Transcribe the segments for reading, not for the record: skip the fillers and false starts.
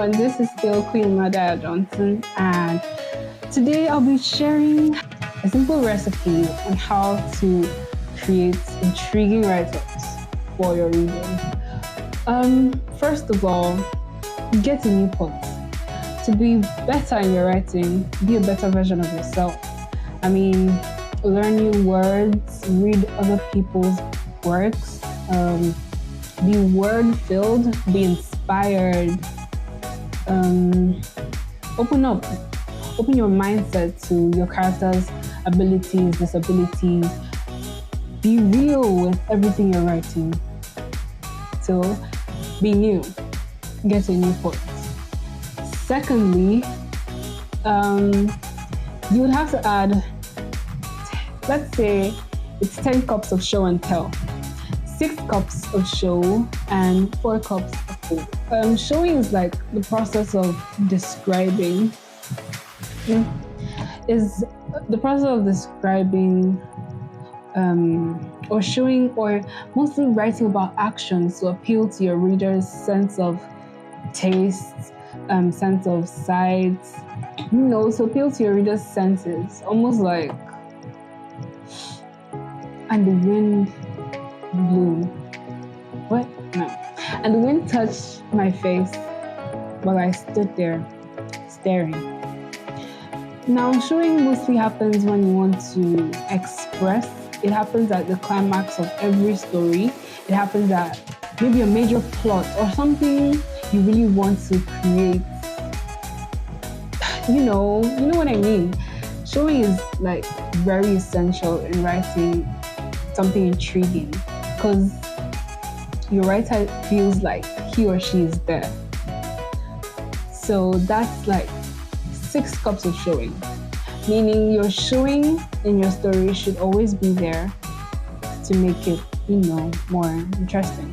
everyone, this is still Queen Mada Johnson, and today I'll be sharing a simple recipe on how to create intriguing write-ups for your readers. First of all, get a new point. To be better in your writing, be a better version of yourself. Learn new words, read other people's works, be word-filled, be inspired, open your mindset to your character's abilities, disabilities. Be real with everything you're writing. So, be new. Get a new point. Secondly, you would have to add, let's say it's 10 cups of show and tell. 6 cups of show and 4 cups of tell. Showing is like the process of describing. Is the process of describing or showing, or mostly writing about actions to appeal to your reader's sense of taste, sense of sight, to appeal to your reader's senses, almost like, and the wind blew. What? No. And the wind touched my face while I stood there staring. Now, showing mostly happens when you want to express. It happens at the climax of every story. It happens at maybe a major plot or something you really want to create. You know what I mean? Showing is like very essential in writing something intriguing, because your writer feels like he or she is there. So that's like 6 cups of showing, meaning your showing in your story should always be there to make it, more interesting.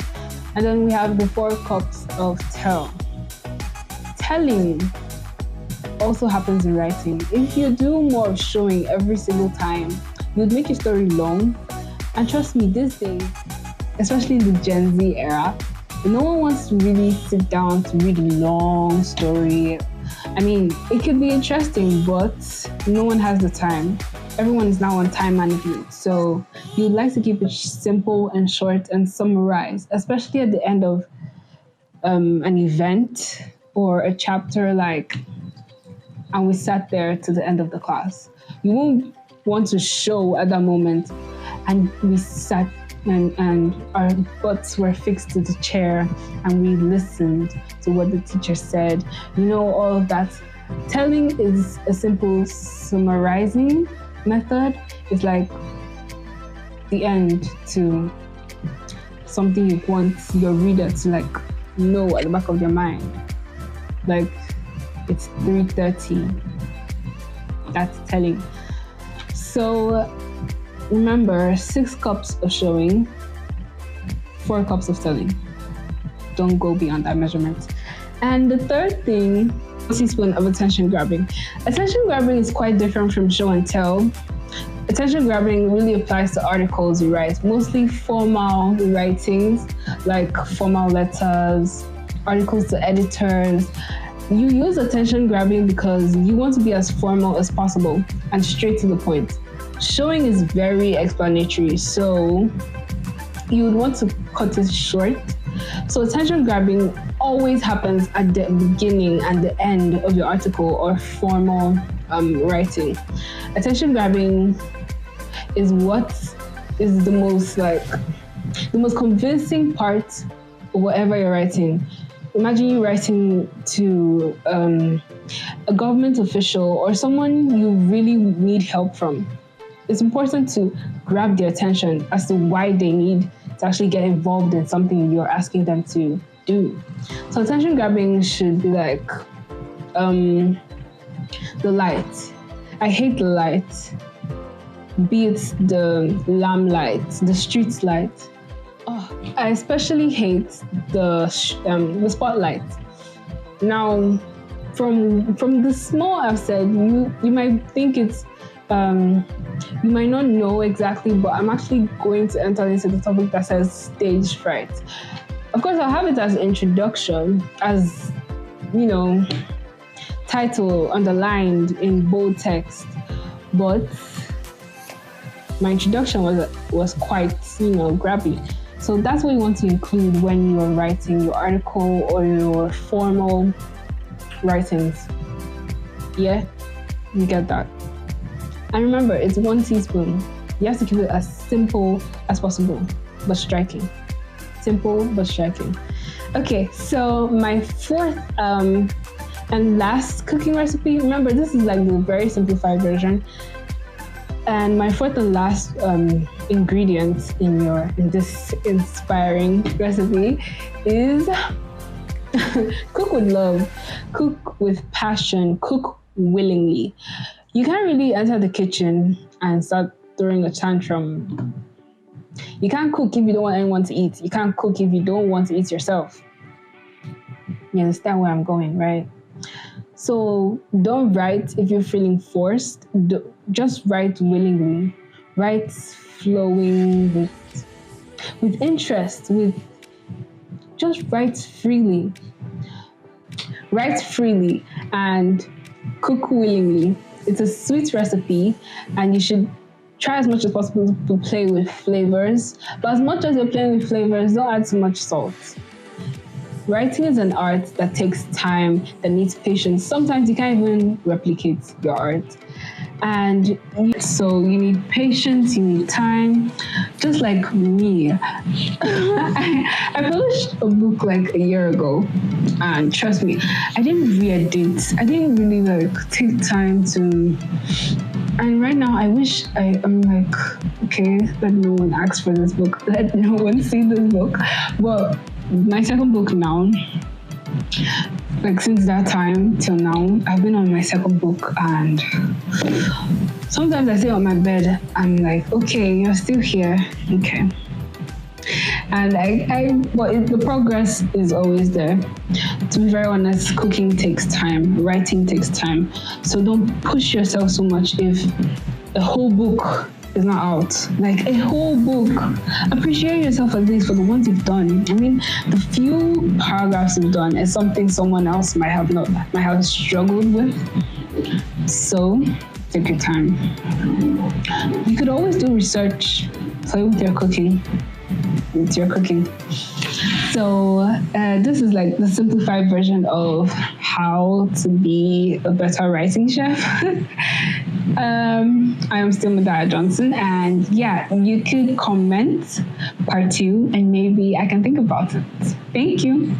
And then we have the 4 cups of tell. Telling also happens in writing. If you do more of showing every single time, you'd make your story long. And trust me, these days, especially in the Gen Z era, no one wants to really sit down to read a long story. It could be interesting, but no one has the time. Everyone is now on time management. So you'd like to keep it simple and short and summarize, especially at the end of an event or a chapter, and we sat there to the end of the class. You won't want to show at that moment, and we sat and our butts were fixed to the chair and we listened to what the teacher said. All of that. Telling is a simple summarizing method. It's like the end to something you want your reader to know at the back of their mind. Like it's 3:30. That's telling. So remember, 6 cups of showing, 4 cups of telling. Don't go beyond that measurement. And the third thing, teaspoon of attention grabbing. Attention grabbing is quite different from show and tell. Attention grabbing really applies to articles you write, mostly formal writings, like formal letters, articles to editors. You use attention grabbing because you want to be as formal as possible and straight to the point. Showing is very explanatory, so you would want to cut it short. So attention grabbing always happens at the beginning and the end of your article or formal writing. Attention grabbing is what is the most convincing part of whatever you're writing. Imagine you writing to a government official or someone you really need help from. It's important to grab their attention as to why they need to actually get involved in something you're asking them to do. So attention grabbing should be like the light. I hate the light. Be it the lamplight, the street light. I especially hate the spotlight. Now, from the small I've said, you might think it's you might not know exactly, but I'm actually going to enter into the topic that says stage fright. Of course, I'll have it as an introduction, as you know, title underlined in bold text, but my introduction was quite, grabby. So that's what you want to include when you're writing your article or your formal writings. Yeah, you get that. And remember, it's 1 teaspoon. You have to keep it as simple as possible, but striking. Simple but striking. Okay, so my fourth and last cooking recipe. Remember, this is like the very simplified version. And my fourth and last ingredient in this inspiring recipe is cook with love, cook with passion, cook willingly. You can't really enter the kitchen and start throwing a tantrum. You can't cook if you don't want anyone to eat. You can't cook if you don't want to eat yourself. You understand where I'm going, right? So don't write if you're feeling forced. Just write willingly. Write flowing with interest. Just write freely. Write freely and cook willingly. It's a sweet recipe, and you should try as much as possible to play with flavors. But as much as you're playing with flavors, don't add too much salt. Writing is an art that takes time, that needs patience. Sometimes you can't even replicate your art. And so you need patience, you need time, just like me. I published a book like a year ago, and trust me, I didn't read it. I didn't really take time to. And right now, I wish I'm like, okay, let no one ask for this book, let no one see this book. But my second book now, like since that time till now, I've been on my second book, and sometimes I sit on my bed, I'm like, okay, you're still here, okay. And the progress is always there. To be very honest, cooking takes time, writing takes time. So don't push yourself so much if a whole book is not out. Like a whole book. Appreciate yourself at least for the ones you've done. I mean, the few paragraphs you've done is something someone else might have struggled with. So take your time. You could always do research, play with your cooking. So this is like the simplified version of how to be a better writing chef. I am still Madaya Johnson, and yeah, you could comment part 2 and maybe I can think about it. Thank you.